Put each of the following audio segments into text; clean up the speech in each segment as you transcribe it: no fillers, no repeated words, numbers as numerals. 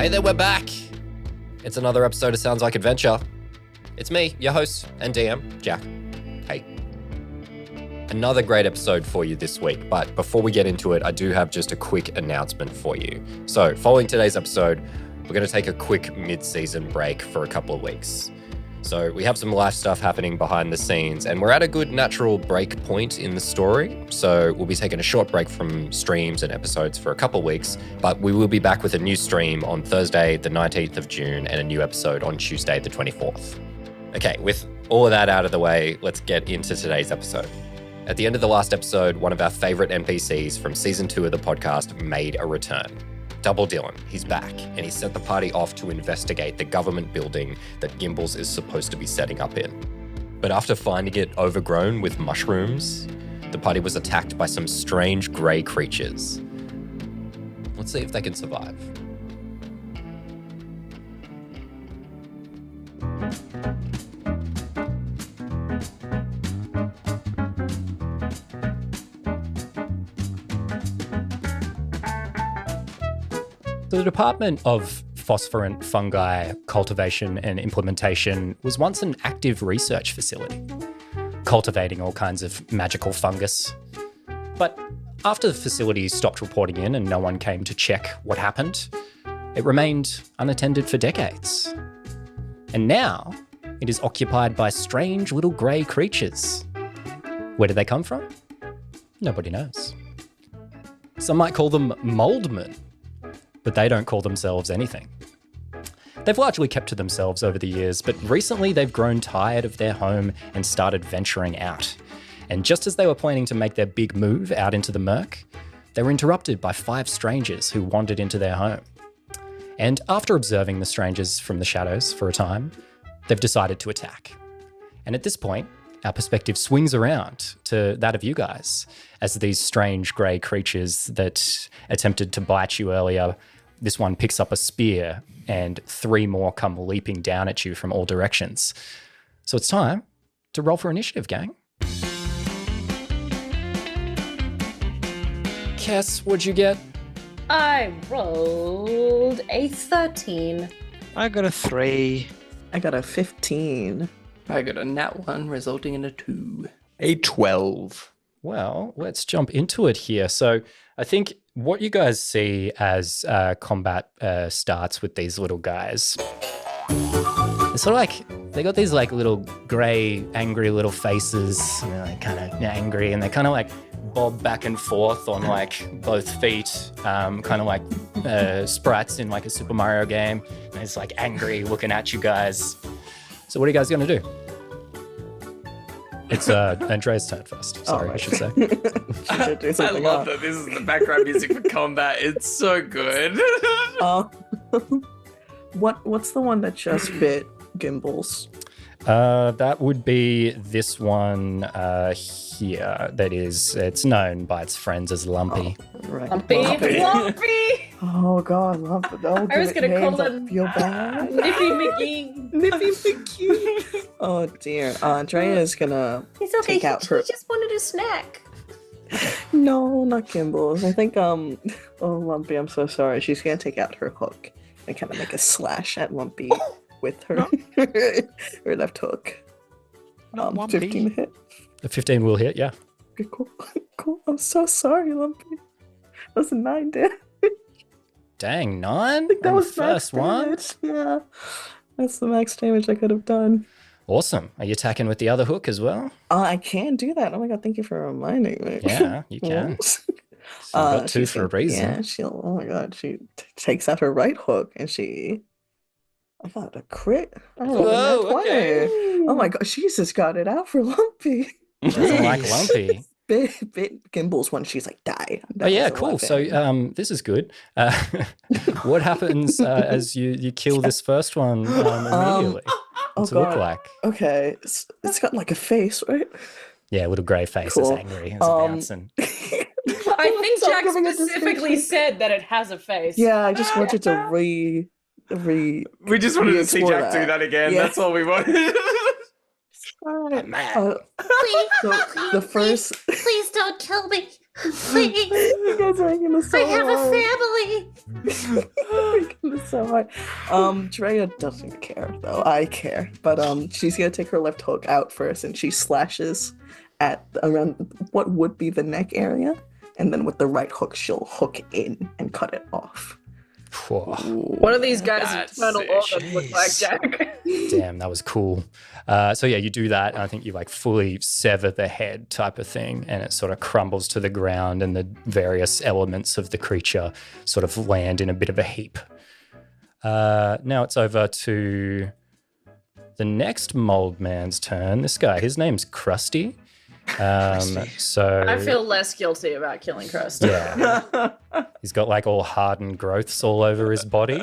Hey there, we're back. It's another episode of Sounds Like Adventure. It's me, your host and DM, Jack. Hey. Another great episode for you this week, but before we get into it, I do have just a quick announcement for you. So, following today's episode, we're going to take a quick mid-season break for a couple of weeks. So we have some life stuff happening behind the scenes, and we're at a good natural break point in the story. So we'll be taking a short break from streams and episodes for a couple of weeks, but we will be back with a new stream on Thursday, the 19th of June, and a new episode on Tuesday, the 24th. Okay, with all of that out of the way, let's get into today's episode. At the end of the last episode, one of our favorite NPCs from season 2 of the podcast made a return. Double Dylan, he's back, and he sent the party off to investigate the government building that Gimbals is supposed to be setting up in. But after finding it overgrown with mushrooms, the party was attacked by some strange grey creatures. Let's see if they can survive. The Department of Phosphorant Fungi Cultivation and Implementation was once an active research facility, cultivating all kinds of magical fungus. But after the facility stopped reporting in and no one came to check what happened, it remained unattended for decades. And now it is occupied by strange little grey creatures. Where did they come from? Nobody knows. Some might call them Mouldmen, but they don't call themselves anything. They've largely kept to themselves over the years, but recently they've grown tired of their home and started venturing out. And just as they were planning to make their big move out into the murk, they were interrupted by 5 strangers who wandered into their home. And after observing the strangers from the shadows for a time, they've decided to attack. And at this point, our perspective swings around to that of you guys, as these strange grey creatures that attempted to bite you earlier, this one picks up a spear and 3 more come leaping down at you from all directions. So it's time to roll for initiative, gang. Kess, what'd you get? I rolled a 13. I got a 3. I got a 15. I got a nat 1 resulting in a 2. A 12. Well, let's jump into it here. So I think what you guys see as combat starts with these little guys, it's sort of like they got these like little grey, angry little faces, and they're like kind of angry, and they kind of like bob back and forth on like both feet, kind of like sprites in like a Super Mario game. And it's like angry looking at you guys. So what are you guys going to do? It's Andrea's turn first. Sorry, I should say. I love that this is the background music for combat. It's so good. What's the one that just bit Gimbals? That would be this one here. It's known by its friends as Lumpy. Oh, right. Lumpy! Oh God, Lumpy. I was gonna call him Feel bad. Nippy McGee. Nippy McGee. Oh dear. Andrea is gonna It's okay, take out her. he just wanted a snack. No, not Gimbals. I think oh Lumpy, I'm so sorry. She's gonna take out her hook and kind of make a slash at Lumpy with her her left hook. 15 hit. The 15 will hit, yeah. Okay, cool. I'm so sorry, Lumpy. That was a 9 damage. Dang, 9? I think that was first one. damage. Yeah, that's the max damage I could have done. Awesome. Are you attacking with the other hook as well? I can do that. Oh my God, thank you for reminding me. Yeah, you can. So you got 2 for a reason. Yeah, oh my God, she takes out her right hook and I thought a crit. Oh, okay. Oh my God, she just got it out for Lumpy. Doesn't like Lumpy. Bit Gimbals when she's like, die. Oh yeah, cool. So this is good. What happens as you kill this first one immediately? What's it look like? Okay, it's got like a face, right? Yeah, little grey face Cool. is angry. It's bouncing. I think Stop Jack giving it specifically description. said that it has a face. Yeah, I just wanted to We just wanted to see explore Jack do that again. Yeah. That's all we wanted. Alright. mad. Please, So the first please don't kill me. Please. you guys are making this so I have hard. a family. You're making this so hard. Drea doesn't care though. I care. But she's gonna take her left hook out first and she slashes at around what would be the neck area. And then with the right hook, she'll hook in and cut it off. Whoa. What are these guys' That's internal sick. organs look like, Jack? Damn, that was cool. So yeah, you do that, and I think you like fully sever the head type of thing, and it sort of crumbles to the ground, and the various elements of the creature sort of land in a bit of a heap. Now it's over to the next mold man's turn. This guy, his name's Krusty. So I feel less guilty about killing Krusty. yeah, he's got like all hardened growths all over his body.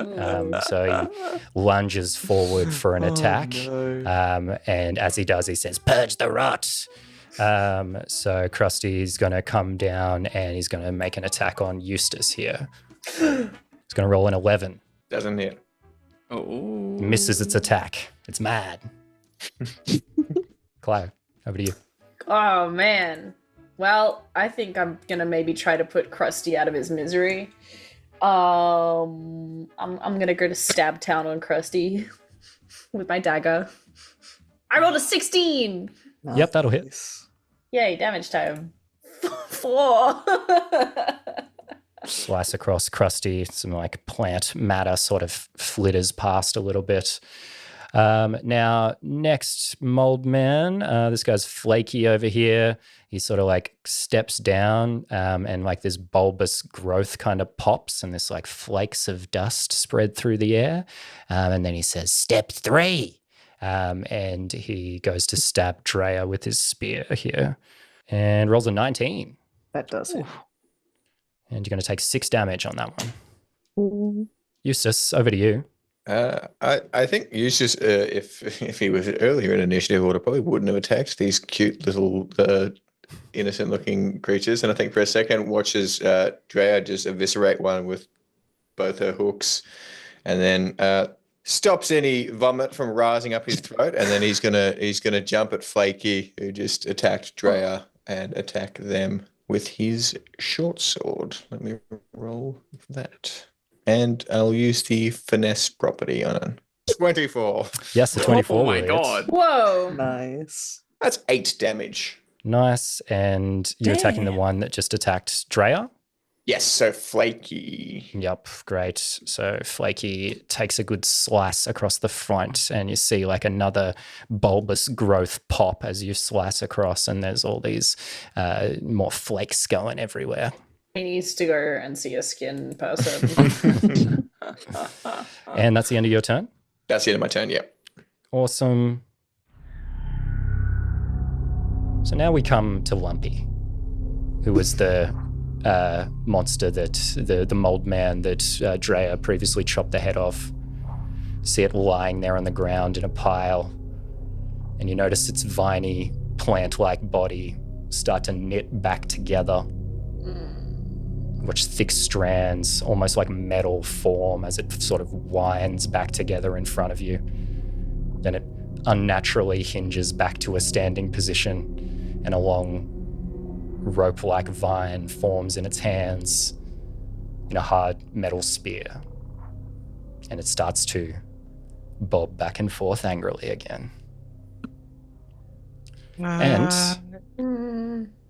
So he lunges forward for an attack. And as he does, he says, "Purge the rot." So Krusty's going to come down and he's going to make an attack on Eustace here. He's going to roll an 11. Doesn't hit. Oh. Misses its attack. It's mad. Clive, over to you. Oh man. Well, I think I'm gonna maybe try to put Krusty out of his misery. I'm gonna go to Stab Town on Krusty with my dagger. I rolled a 16. Yep, that'll hit. Nice. Yay, damage time. 4. Slice across Krusty. Some like plant matter sort of flitters past a little bit. Now, next mold man, this guy's Flaky over here. He sort of like steps down and like this bulbous growth kind of pops and this like flakes of dust spread through the air. And then he says, "Step 3." And he goes to stab Drea with his spear here and rolls a 19. That does it. And you're going to take 6 damage on that one. Ooh. Eustace, over to you. I think Eustace, if he was earlier in initiative order, probably wouldn't have attacked these cute little innocent-looking creatures. And I think for a second watches Drea just eviscerate one with both her hooks, and then stops any vomit from rising up his throat. And then he's gonna jump at Flaky, who just attacked Drea, and attack them with his short sword. Let me roll for that. And I'll use the finesse property on it. 24. Yes, the 24 Oh my will hit. god. Whoa. Nice. That's 8 damage. Nice. And you're attacking the one that just attacked Drea? Yes, so Flaky. Yep, great. So Flaky takes a good slice across the front, and you see like another bulbous growth pop as you slice across, and there's all these more flakes going everywhere. He needs to go and see a skin person. And that's the end of your turn? That's the end of my turn, yeah. Awesome. So now we come to Lumpy, who was the monster that the mold man that Drea previously chopped the head off. See it lying there on the ground in a pile, and you notice its viney, plant-like body start to knit back together. Watch thick strands, almost like metal, form as it sort of winds back together in front of you. Then it unnaturally hinges back to a standing position, and a long rope-like vine forms in its hands in a hard metal spear. And it starts to bob back and forth angrily again. And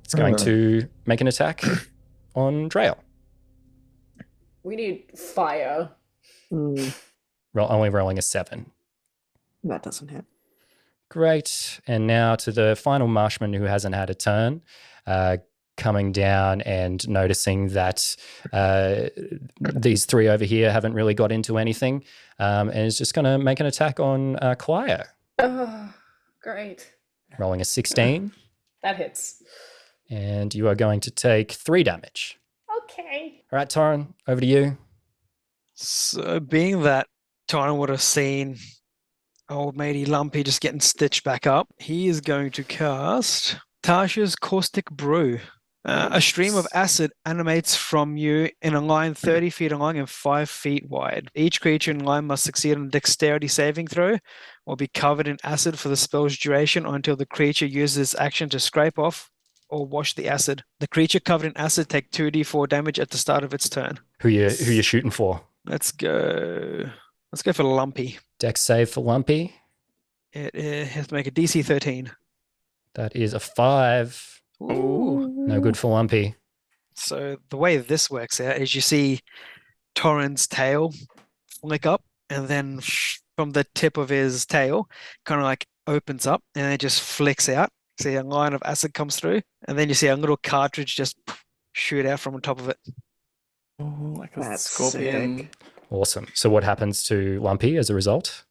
it's going to make an attack on Drea. We need fire. Only rolling a 7. That doesn't hit. Great. And now to the final marshman who hasn't had a turn, coming down and noticing that these 3 over here haven't really got into anything, and is just going to make an attack on Clio. Oh, great. Rolling a 16. That hits. And you are going to take 3 damage. Okay. All right, Torrin, over to you. So being that Tyron would have seen old matey Lumpy just getting stitched back up, he is going to cast Tasha's Caustic Brew. A stream of acid animates from you in a line 30 feet long and 5 feet wide. Each creature in line must succeed on a dexterity saving throw or be covered in acid for the spell's duration or until the creature uses its action to scrape off or wash the acid. The creature covered in acid take 2d4 damage at the start of its turn. Who you shooting for? Let's go for Lumpy. Dex save for Lumpy. It has to make a DC 13. That is a 5. Ooh. No good for Lumpy. So the way this works out is you see Torrin's tail flick up, and then from the tip of his tail, kind of like opens up, and it just flicks out. See a line of acid comes through, and then you see a little cartridge just shoot out from on top of it. Oh, like a That's scorpion. sick. Awesome. So what happens to Lumpy as a result?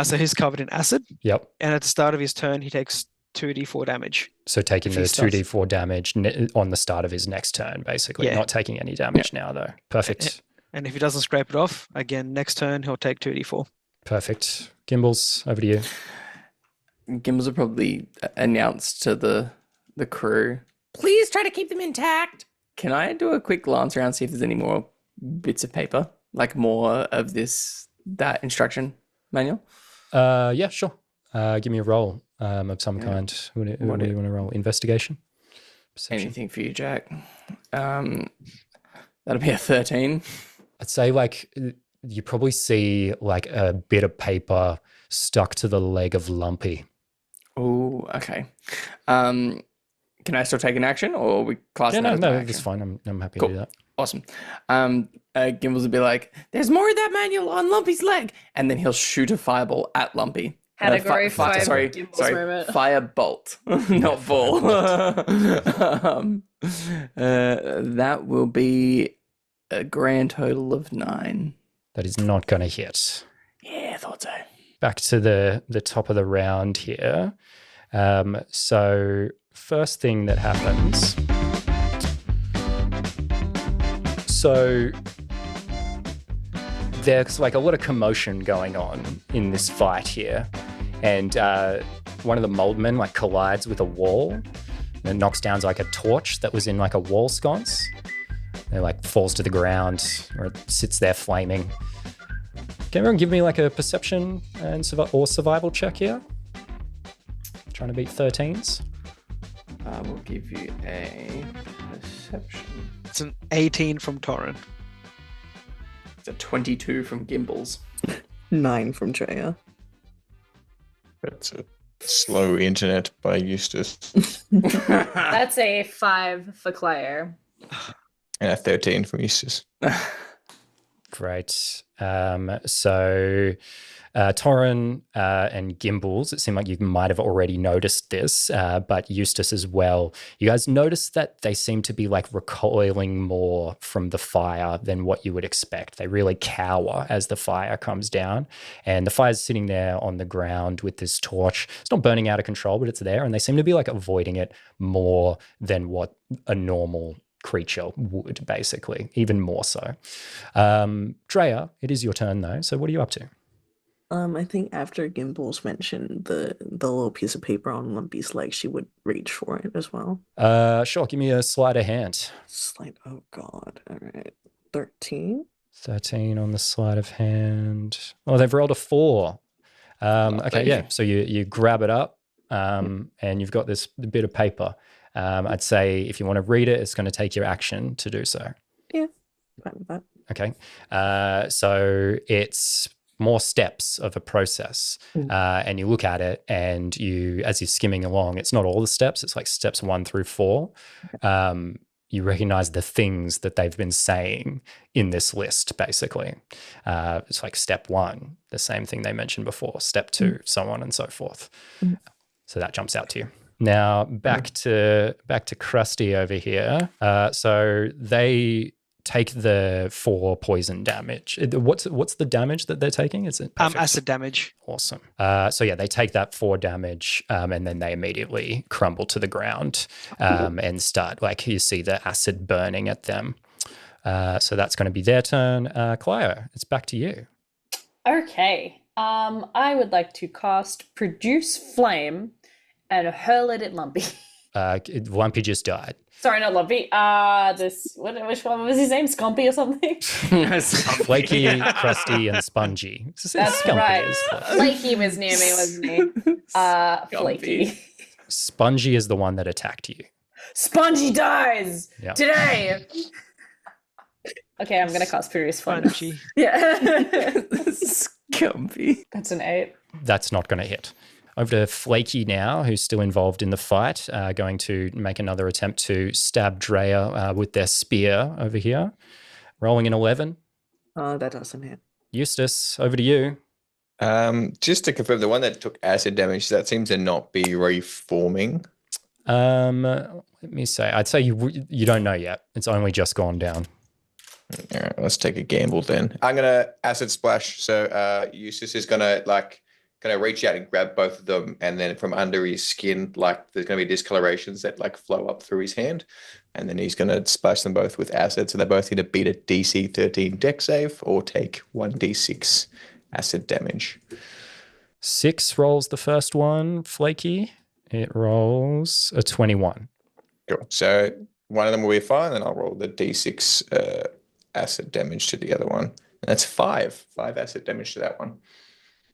So he's covered in acid, Yep. and at the start of his turn, he takes 2d4 damage. So taking If the he starts- 2d4 damage on the start of his next turn, basically. Yeah. Not taking any damage now, though. Perfect. And if he doesn't scrape it off, again, next turn, he'll take 2d4. Perfect. Gimbals, over to you. Gimbals are probably announced to the crew. Please try to keep them intact. Can I do a quick glance around, see if there's any more bits of paper, like more of that instruction manual? Yeah, sure. Give me a roll of some kind. What do you want to roll? Investigation? Perception? Anything for you, Jack. That'll be a 13. I'd say like you probably see like a bit of paper stuck to the leg of Lumpy. Oh, okay. Can I still take an action, or we class Yeah, that no, as no, my that's action? fine. I'm happy Cool. to do that. Awesome. Gimbals will be like, "There's more of that manual on Lumpy's leg," and then he'll shoot a fireball at Lumpy. Category five Sorry, Gimbals moment. fire bolt, not ball. That will be a grand total of 9. That is not going to hit. Yeah, I thought so. Back to the top of the round here. So first thing that happens. So there's like a lot of commotion going on in this fight here. And one of the Mouldmen like collides with a wall and knocks down like a torch that was in like a wall sconce. It like falls to the ground or it sits there flaming. Can everyone give me like a perception and or survival check here? Trying to beat 13s. I will give you a perception. It's an 18 from Torrin. It's a 22 from Gimbals. 9 from Drea. That's a slow internet by Eustace. That's a 5 for Claire. And a 13 from Eustace. Great. So Torrin and Gimbals, it seemed like you might have already noticed this, but Eustace as well. You guys noticed that they seem to be like recoiling more from the fire than what you would expect. They really cower as the fire comes down, and the fire's sitting there on the ground with this torch. It's not burning out of control, but it's there, and they seem to be like avoiding it more than what a normal creature would, basically, even more so. Drea, it is your turn though. So what are you up to? I think after Gimbals mentioned the little piece of paper on Lumpy's leg, she would reach for it as well. Sure. Give me a sleight of hand. Oh god. All right. 13. 13 on the sleight of hand. Oh, they've rolled a 4. Okay, yeah. So you grab it up, and you've got this bit of paper. I'd say if you want to read it, it's going to take your action to do so. Yeah. Fine with that. Okay. So it's more steps of a process, and you look at it, and as you're skimming along, it's not all the steps. It's like steps 1 through 4. You recognize the things that they've been saying in this list, basically. It's like step 1, the same thing they mentioned before. Step 2, so on and so forth. So that jumps out to you. Now back to Krusty over here. So they take the 4 poison damage. What's the damage that they're taking? Is it perfect? Acid damage. Awesome. So yeah, they take that 4 damage, and then they immediately crumble to the ground, and start, like, you see the acid burning at them. So that's going to be their turn. Clio, it's back to you. Okay. I would like to cast Produce Flame and hurl it at Lumpy. Lumpy just died. Sorry, not Lumpy. Which one was his name? Scumpy or something? Flaky, crusty, and spongy. That's Scumpy right. is close. Flaky was near me, wasn't he? Flaky. Spongy is the one that attacked you. Spongy dies Yeah. today. Okay, I'm gonna cast Furious Flame. Punchy. Yeah. Scumpy. That's an 8. That's not going to hit. Over to Flaky now, who's still involved in the fight, going to make another attempt to stab Drea with their spear over here. Rolling an 11. Oh, that doesn't hit. Eustace, over to you. Just to confirm, the one that took acid damage, that seems to not be reforming. Let me say, I'd say you don't know yet. It's only just gone down. All right, let's take a gamble then. I'm gonna acid splash. So Eustace is gonna reach out and grab both of them, and then from under his skin, there's gonna be discolorations that flow up through his hand, and then he's gonna splash them both with acid. So they both need to beat a DC 13 Dex save or take 1d6 acid damage. 6 rolls the first one, Flaky. It rolls a 21. Cool. So one of them will be fine, and I'll roll the d6 acid damage to the other one. And that's 5 acid damage to that one.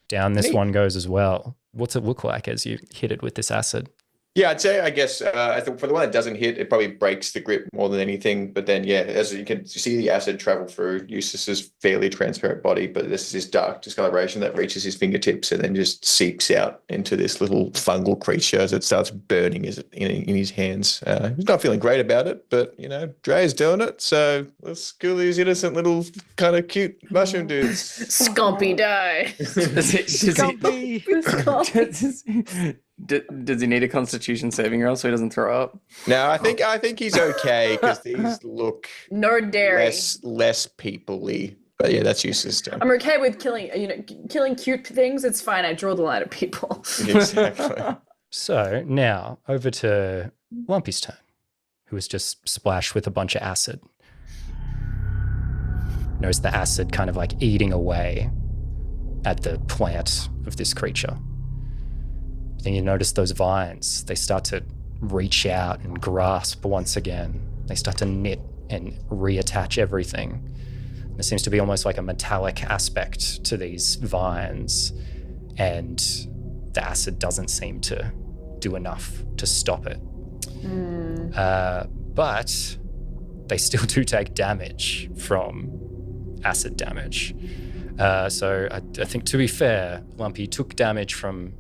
Down this Neat. one goes as well. What's it look like as you hit it with this acid? Yeah, I'd say, I guess, I think for the one that doesn't hit, it probably breaks the grip more than anything. But then, yeah, as you can see the acid travel through Eustace's fairly transparent body, but this is this dark discoloration that reaches his fingertips and then just seeps out into this little fungal creature as it starts burning in his hands. He's not feeling great about it, but, Dre's doing it. So let's kill these innocent little kind of cute mushroom dudes. Scumpy die. Scumpy. Does he need a Constitution saving roll so he doesn't throw up? No, I think he's okay because these look No dairy. less people-y. But yeah, that's Eustace's turn. I'm okay with killing cute things. It's fine. I draw the line at people. Exactly. So now over to Lumpy's turn, who was just splashed with a bunch of acid. Notice the acid kind of eating away at the plant of this creature. Then you notice those vines. They start to reach out and grasp once again. They start to knit and reattach everything. There seems to be almost like a metallic aspect to these vines, and the acid doesn't seem to do enough to stop it. But they still do take damage from acid damage. So I think, to be fair, Lumpy took damage from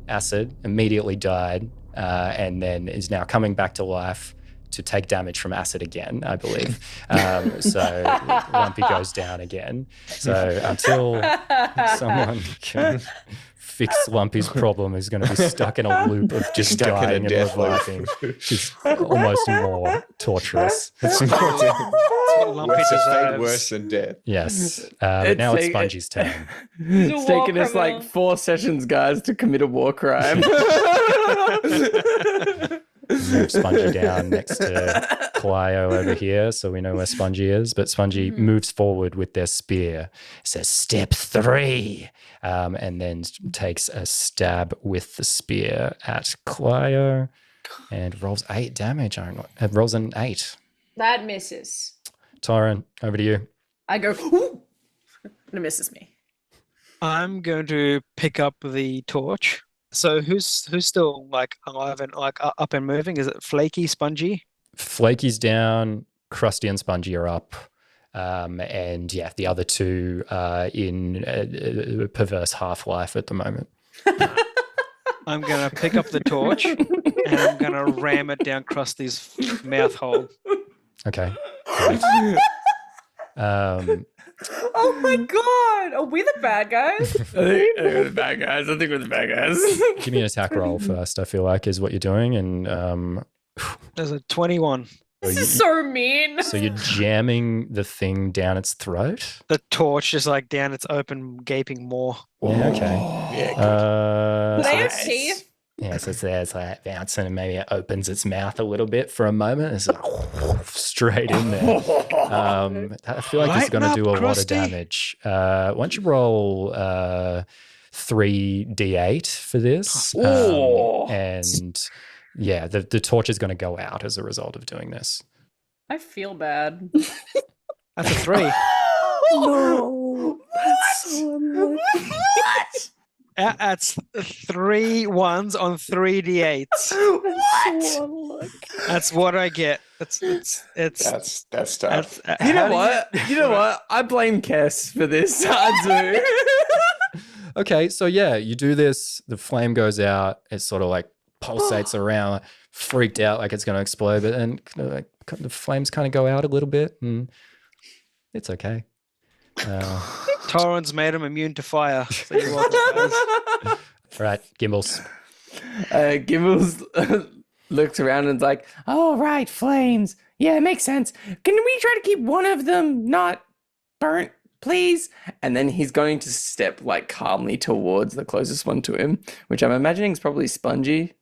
acid, immediately died, and then is now coming back to life to take damage from acid again, I believe. So Lumpy goes down again. So until someone can fix Lumpy's problem, is going to be stuck in a loop of just Stuck in a dying and death loop. reviving, which is almost more torturous. It's more Lumpy worse, deserves. worse than death. Yes. But now it's like- Spongy's turn. It's a war taken us criminal. 4 sessions, guys, to commit a war crime. Move Spongy down next to Clio over here, so we know where Spongy is. But Spongy moves forward with their spear. It says step 3, and then takes a stab with the spear at Clio, and rolls 8 damage. It rolls an 8. That misses. Tyron, over to you. I go, ooh, and it misses me. I'm going to pick up the torch. So who's still alive and up and moving? Is it Flaky, Spongy? Flaky's down, Krusty and Spongy are up. And yeah, the other two are in a perverse half-life at the moment. I'm going to pick up the torch and I'm going to ram it down Krusty's mouth hole. Okay. Great. Oh my god! Are we the bad guys? I think we're the bad guys. I think we're the bad guys. Give me an attack roll first, I feel like, is what you're doing. And There's a 21. This is so mean. so you're jamming the thing down its throat? The torch is down its open, gaping maw. Yeah, okay. Yeah, Do they So have teeth? yeah, so there's bouncing and maybe it opens its mouth a little bit for a moment. It's straight in there. I feel like it's Lighten going to do a up, lot of Krusty. damage. Why don't you roll 3d8 for this? And Yeah, the torch is going to go out as a result of doing this. I feel bad. That's a 3. No, that's so unlucky. That's 3 ones on 3d8s. So unlucky. That's what I get. It's That's tough. that's, You know how do what? You know what? I blame Kess for this. I do. Okay, so yeah, you do this. The flame goes out. It sort of like pulsates around, freaked out like it's going to explode. But then the flames kind of go out a little bit, and it's okay. Torrens made him immune to fire. So you're welcome, guys. All right, Gimbals. Gimbals looks around and's like, "Oh right, flames. Yeah, it makes sense. Can we try to keep one of them not burnt, please?" And then he's going to step like calmly towards the closest one to him, which I'm imagining is probably Spongy.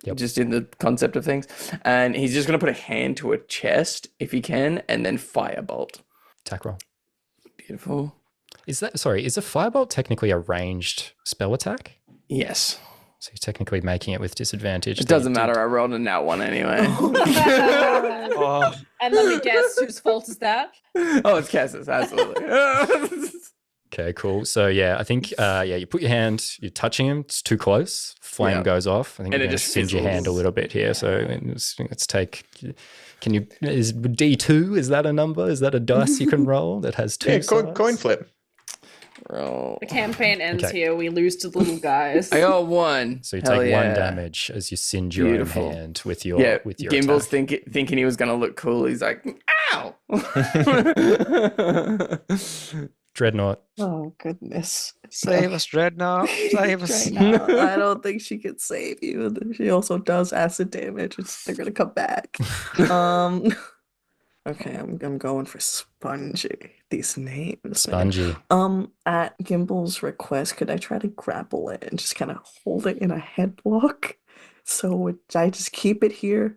Yep. Just in the concept of things. And he's just going to put a hand to a chest if he can, and then firebolt. Attack roll. Beautiful. Is a firebolt technically a ranged spell attack? Yes. So you're technically making it with disadvantage. It doesn't matter. I rolled a nat one anyway. Oh, And let me guess, whose fault is that? Oh, it's Cass's, absolutely. Okay, cool. So yeah, I think you put your hand, you're touching him, it's too close, flame Yeah. goes off. I think And you're it going to just singe your hand a fizzles. little bit here. So let's take. Is D2? Is that a number? Is that a dice you can roll that has two Yeah, sides? coin flip. Roll. The campaign ends Okay. here. We lose to the little guys. I got 1. So you Hell take yeah. 1 damage as you singe your Beautiful. own hand with your Yeah, with your Gimbals attack. thinking he was going to look cool. He's like, ow! Dreadnought. Oh goodness. save us, Dreadnought. Save us. Dreadnought. I don't think she could save you. And then she also does acid damage. They're gonna come back. Okay, I'm going for Spongy. These names, man. Spongy. At Gimble's request, could I try to grapple it and just kind of hold it in a headlock? I just keep it here.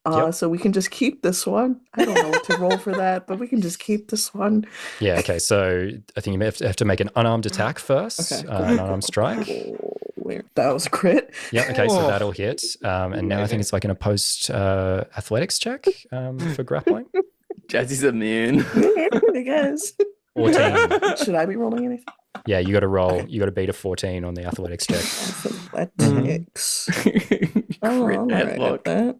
Yep. So we can just keep this one. I don't know what to roll for that, but we can just keep this one. Yeah, okay. So I think you may have to make an unarmed attack first. Okay. An unarmed strike. That was a crit. Yeah, okay, so Oh. that'll hit. And now I think it's like an opposed athletics check for grappling. Jazzy's immune. I guess. 14. Should I be rolling anything? Yeah, you got to roll. You got to beat a 14 on the athletics check. Athletics. Oh, Crit I'm alright headlock. at that.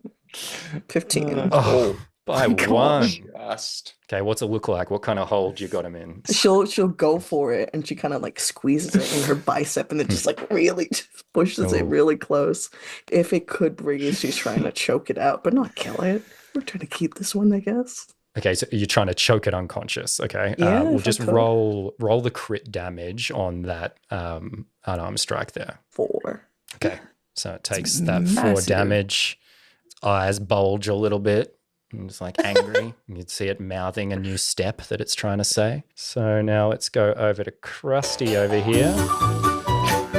15. Oh, by one. Just. Okay, what's it look like? What kind of hold you got him in? She'll go for it and she kind of like squeezes it in her bicep and then just like really just pushes it Oh. really close. If it could breathe, she's trying to choke it out, but not kill it. We're trying to keep this one, I guess. Okay, so you're trying to choke it unconscious. Okay, Yeah, we'll if I just could. roll the crit damage on that unarmed strike there. 4. Okay, so it takes that 4 massive. damage. Its eyes bulge a little bit. And it's like angry. You'd see it mouthing a new step that it's trying to say. So now let's go over to Krusty over here.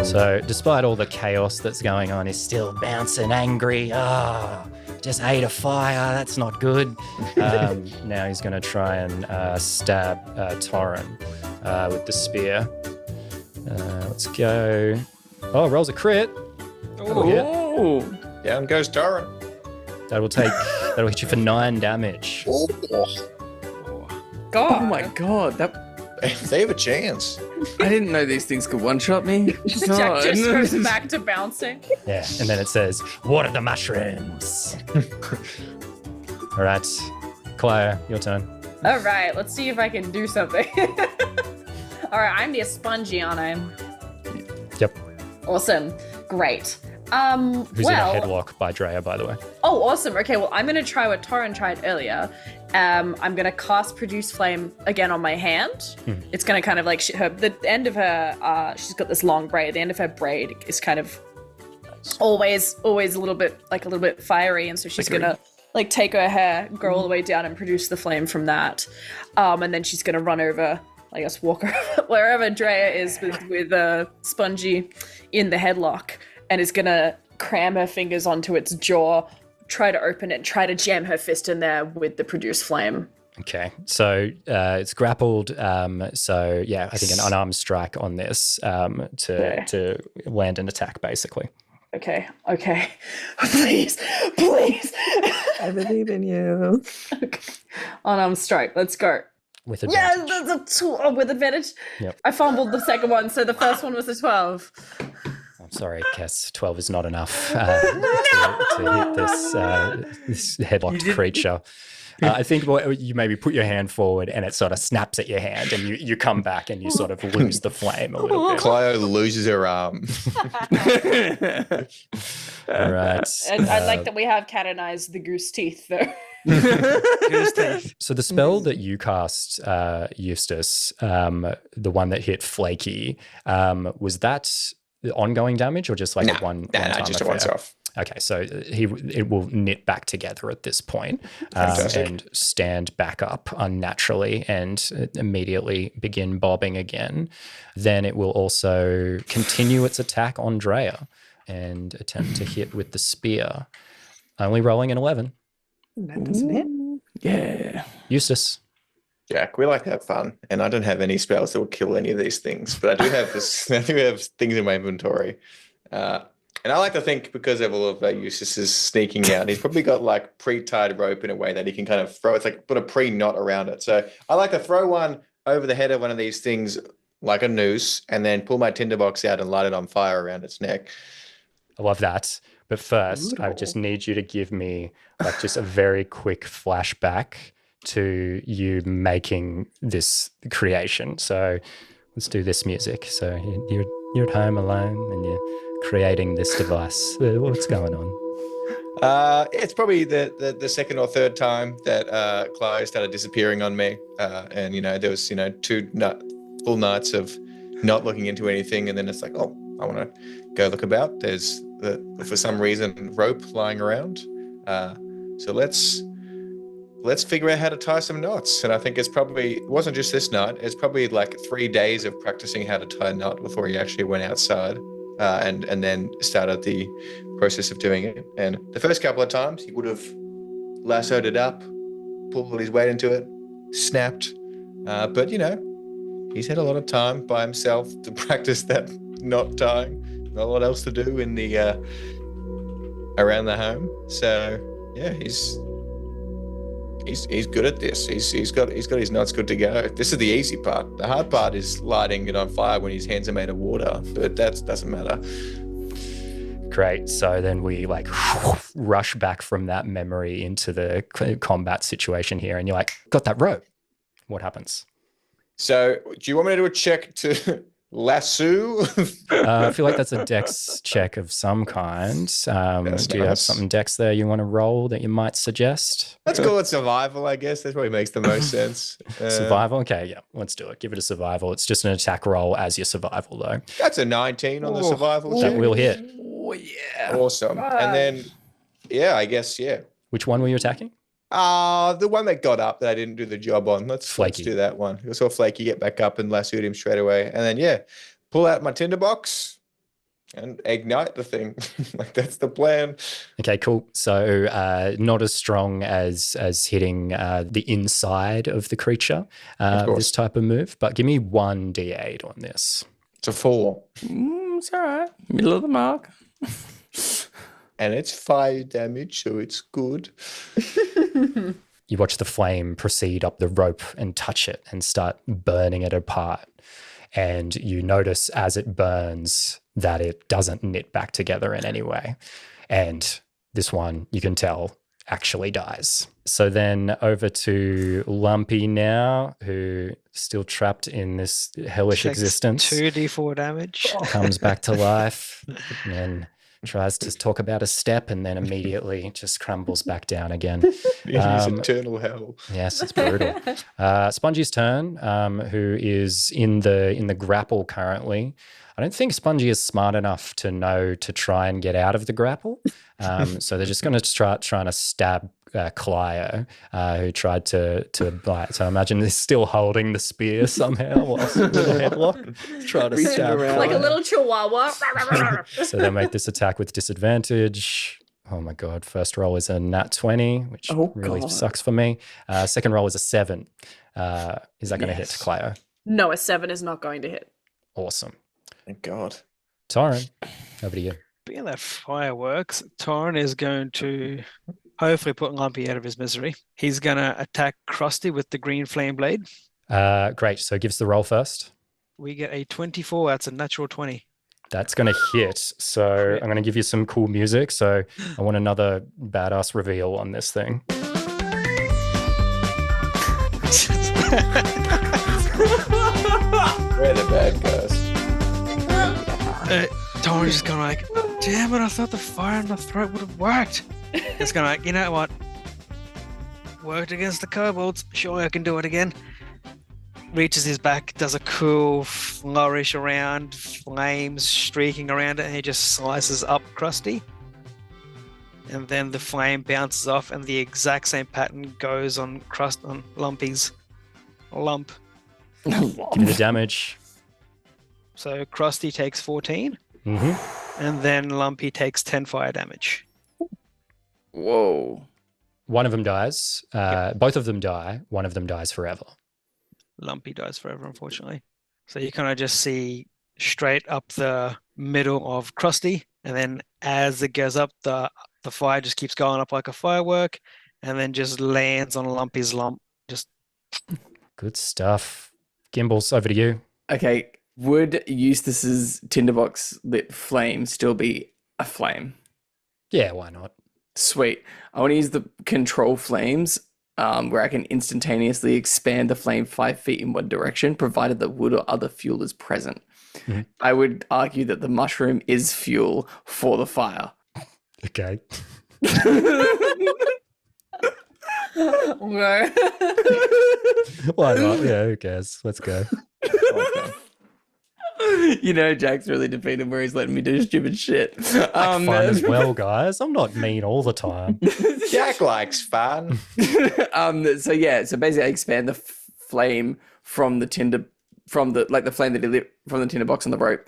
So despite all the chaos that's going on, he's still bouncing angry. Just ate a fire. That's not good. Now he's going to try and stab Torrin with the spear. Let's go. Oh, rolls a crit. That'll hit. Oh, Down goes Torrin. That'll hit you for 9 damage. God. oh my god! That They have a chance. I didn't know these things could one-shot me. Jack just goes back to bouncing. Yeah, and then it says, "What are the mushrooms?" All right, Claire, your turn. All right, let's see if I can do something. All right, I'm the Spongy, aren't I? Yep. Awesome. Great. Who's well, in a headlock by Drea, by the way. Oh, awesome. Okay, well, I'm going to try what Torrin tried earlier. I'm going to cast Produce Flame again on my hand. It's going to kind of like, the end of her, she's got this long braid. The end of her braid is kind of always a little bit fiery. And so she's going to like take her hair, go all the way down and produce the flame from that. And then she's going to run over, I guess, walk over wherever Drea is with Spongy in the headlock. And is gonna cram her fingers onto its jaw, try to open it, try to jam her fist in there with the Produce Flame. Okay, so it's grappled. So yeah, I think an unarmed strike on this to land an attack, basically. Okay. Please. I believe in you. Okay. Unarmed strike. Let's go. With Yes, advantage. that's a 12 with advantage. Yep. I fumbled the second one, so the first one was a 12. I'm sorry, Kess. 12 is not enough to hit this headlocked creature. I think you maybe put your hand forward and it sort of snaps at your hand and you come back and you sort of lose the flame a little bit. Clio loses her arm. All right. And I like that we have canonized the goose teeth, though. So the spell that you cast, Eustace, the one that hit Flaky, was that ongoing damage or just like a one-time just a affair? once off. Okay, so it will knit back together at this point and stand back up unnaturally and immediately begin bobbing again. Then it will also continue its attack on Drea and attempt to hit with the spear. Only rolling an 11. That doesn't hit. Yeah. Eustace. Jack, we like to have fun, and I don't have any spells that will kill any of these things, but I do have this. I do have things in my inventory, and I like to think because of all of Eustace's sneaking out, he's probably got like pre-tied rope in a way that he can kind of throw. It's like put a pre-knot around it. So I like to throw one over the head of one of these things like a noose, and then pull my tinderbox out and light it on fire around its neck. I love that. But first, I just need you to give me like just a very quick flashback to you making this creation. So let's do this music. So you're at home alone and you're creating this device. What's going on? It's probably the second or third time that Clio started disappearing on me, and there was two full nights of not looking into anything, and then it's like, oh, I want to go look about. There's for some reason rope lying around, so let's figure out how to tie some knots. And I think it wasn't just this night. It's probably like 3 days of practicing how to tie a knot before he actually went outside. And then started the process of doing it. And the first couple of times he would have lassoed it up, pulled all his weight into it, snapped. But he's had a lot of time by himself to practice that knot tying. Not a lot else to do in the around the home. So yeah, he's good at this. He's got his knots good to go. This is the easy part. The hard part is lighting it on fire when his hands are made of water, but that doesn't matter. Great. So then we like rush back from that memory into the combat situation here, and you're like, got that rope. What happens? So do you want me to do a check to lasso? I feel like that's a dex check of some kind. Do you have something dex there you want to roll that you might suggest? Let's call it survival, I guess. That probably makes the most sense. Survival? Okay, yeah, let's do it. Give it a survival. It's just an attack roll as your survival, though. That's a 19 on the survival That check. will hit. Oh, yeah. Awesome. And then, I guess. Which one were you attacking? The one that got up that I didn't do the job on. Let's Flaky. do that one. I saw Flaky get back up and lassoed him straight away. And then, pull out my tinderbox and ignite the thing. Like, that's the plan. Okay, cool. So not as strong as hitting the inside of the creature, this type of move. But give me 1d8 on this. It's a 4. It's all right. Middle of the mark. And it's fire damage, so it's good. You watch the flame proceed up the rope and touch it and start burning it apart. And you notice as it burns that it doesn't knit back together in any way. And this one, you can tell, actually dies. So then over to Lumpy now, who is still trapped in this hellish Takes existence. 2d4 damage. Comes back to life and then tries to talk about a step and then immediately just crumbles back down again. His eternal hell. Yes, it's brutal. Spongy's turn, who is in the grapple currently. I don't think Spongy is smart enough to know to try and get out of the grapple. So they're just going to start trying to stab Clio, who tried to bite. So I imagine he's still holding the spear somehow whilst with a headlock, trying to stab Like a Clio. little chihuahua. So they'll make this attack with disadvantage. Oh my God. First roll is a nat 20, which really sucks for me. Second roll is a 7. Is that going to hit Clio? No, a 7 is not going to hit. Awesome. Thank God. Tauren, over to you. being that fireworks, Torrin is going to hopefully put Lumpy out of his misery. He's going to attack Krusty with the green flame blade. Great. So give us the roll first. We get a 24. That's a natural 20. That's going to hit. So I'm going to give you some cool music. So I want another badass reveal on this thing. We're the bad guys. Torrin's just going like, damn it, I thought the fire in my throat would have worked. It's going like, you know what? Worked against the kobolds. Surely I can do it again. Reaches his back, does a cool flourish around, flames streaking around it, and he just slices up Krusty. And then the flame bounces off, and the exact same pattern goes on Lumpy's lump. Give me the damage. So Krusty takes 14, Mm-hmm. and then Lumpy takes 10 fire damage. Whoa. One of them dies. Both of them die. One of them dies forever. Lumpy dies forever, unfortunately. So you kind of just see straight up the middle of Krusty, and then as it goes up, the fire just keeps going up like a firework, and then just lands on Lumpy's lump. Just Good stuff. Gimbals, over to you. Okay, would Eustace's tinderbox lit flame still be a flame? Yeah, why not? Sweet. I want to use the control flames, where I can instantaneously expand the flame 5 feet in one direction, provided that wood or other fuel is present. Mhm. I would argue that the mushroom is fuel for the fire. Okay. Okay. Why not? Yeah, who cares? Let's go. Okay. You know, Jack's really defeated where he's letting me do stupid shit. Fun as well, guys. I'm not mean all the time. Jack likes fun. So basically I expand the flame from the flame that he lit from the tinderbox on the rope,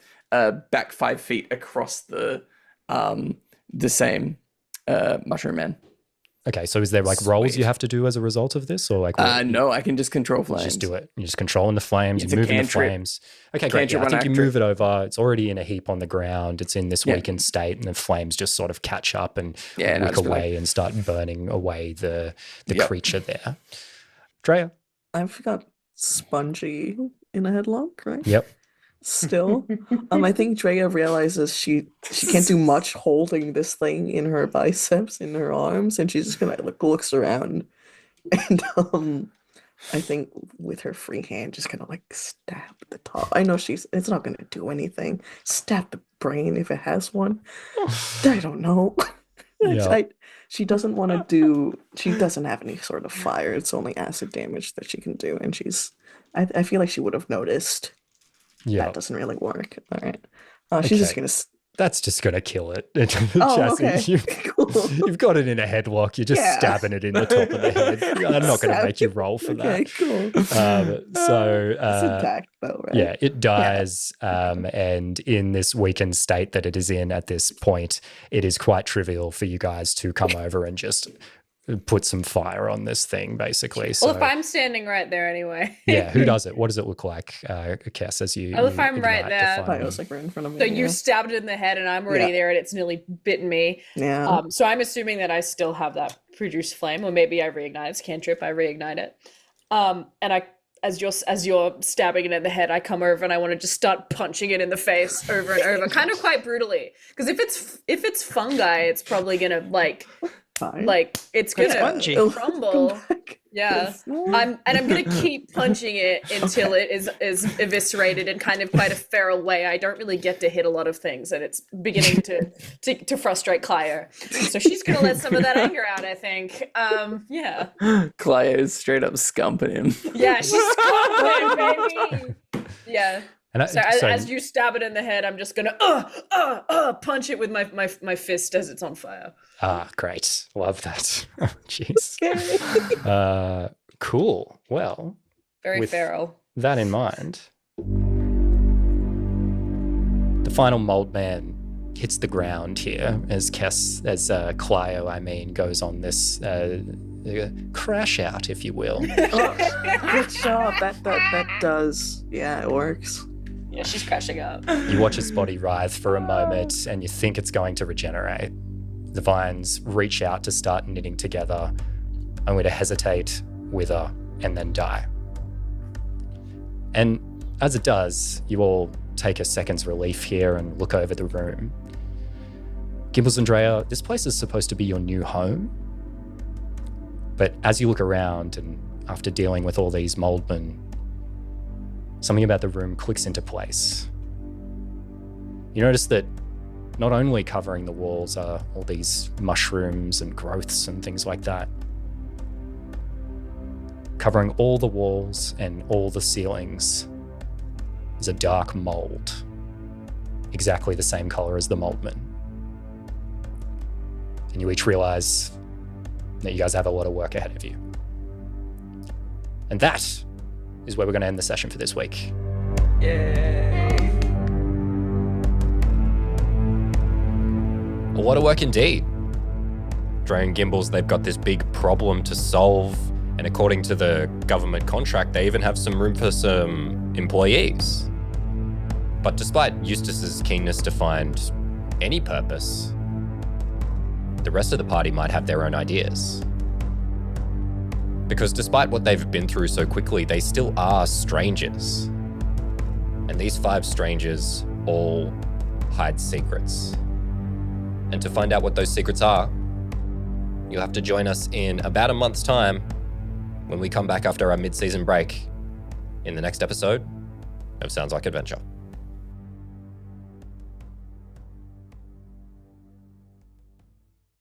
back 5 feet across the same mushroom man. Okay, so is there like rolls you have to do as a result of this, or like? No, I can just control You flames. just do it. You're just controlling the flames. It's You're a moving the cantrip. flames. Okay, great. Yeah, I Cantrip think on you actrip. move it over. It's already in a heap on the ground. It's in this Yeah. weakened state, and the flames just sort of catch up and Yeah, no, wick it's away and start burning away the Yep. creature there. Drea. I've got Spongy in a headlock, right? Yep. Still. I think Drea realizes she can't do much holding this thing in her biceps, in her arms, and she's just gonna looks around and I think with her free hand just gonna like stab the top. I know it's not gonna do anything. Stab the brain if it has one. I don't know. Yeah. She doesn't want to do. She doesn't have any sort of fire. It's only acid damage that she can do, and I feel like she would have noticed. Yeah. That doesn't really work. All right. She's just Okay. gonna. That's just gonna kill it. Oh, Chassis. okay. Cool. You've got it in a headlock. You're just Yeah. stabbing it in the top of the head. I'm not going to Stab make you it. roll for Okay, that. cool. It's It's intact though, right? Yeah, it dies, and in this weakened state that it is in at this point, it is quite trivial for you guys to come over and just put some fire on this thing, basically. So, Well, if I'm standing right there anyway. yeah, who does it? What does it look like, Cass, as you? Well, if you I'm right ignite the there- flame? Fire's like right in front of me. So you stabbed it in the head, and I'm already Yeah. there, and it's nearly bitten me. Yeah. So I'm assuming that I still have that produce flame, or maybe I reignite. It's cantrip. I reignite it. And I, as you're stabbing it in the head, I come over and I want to just start punching it in the face over and over, kind of quite brutally. Because if it's fungi, it's probably gonna Fine. it's It's gonna spongy. It'll crumble. come back. Yeah. It's not- I'm gonna keep punching it until it is eviscerated in kind of quite a feral way. I don't really get to hit a lot of things, and it's beginning to frustrate Clio. So she's gonna let some of that anger out, I think. Yeah. Clio's straight up scumping him. Yeah, she's confident, baby. Yeah. And So as you stab it in the head, I'm just gonna punch it with my fist as it's on fire. Great, love that. Oh, jeez. Okay. Cool. Well, Very With- feral. that in mind, the final Mouldman hits the ground here as Clio, goes on this crash out, if you will. Good job. That does. Yeah, it works. Yeah, she's crashing up. You watch its body writhe for a moment and you think it's going to regenerate. The vines reach out to start knitting together, only to hesitate, wither, and then die. And as it does, you all take a second's relief here and look over the room. Gimbals and Drea, this place is supposed to be your new home. But as you look around and after dealing with all these Mouldmen, something about the room clicks into place. You notice that not only covering the walls are all these mushrooms and growths and things like that. Covering all the walls and all the ceilings is a dark mold, exactly the same color as the Mouldmen. And you each realize that you guys have a lot of work ahead of you. And that is where we're going to end the session for this week. A lot of work indeed. Dre and Gimbals, they've got this big problem to solve, and according to the government contract, they even have some room for some employees. But despite Eustace's keenness to find any purpose, the rest of the party might have their own ideas. Because despite what they've been through so quickly, they still are strangers. And these 5 strangers all hide secrets. And to find out what those secrets are, you'll have to join us in about a month's time when we come back after our mid-season break in the next episode of Sounds Like Adventure.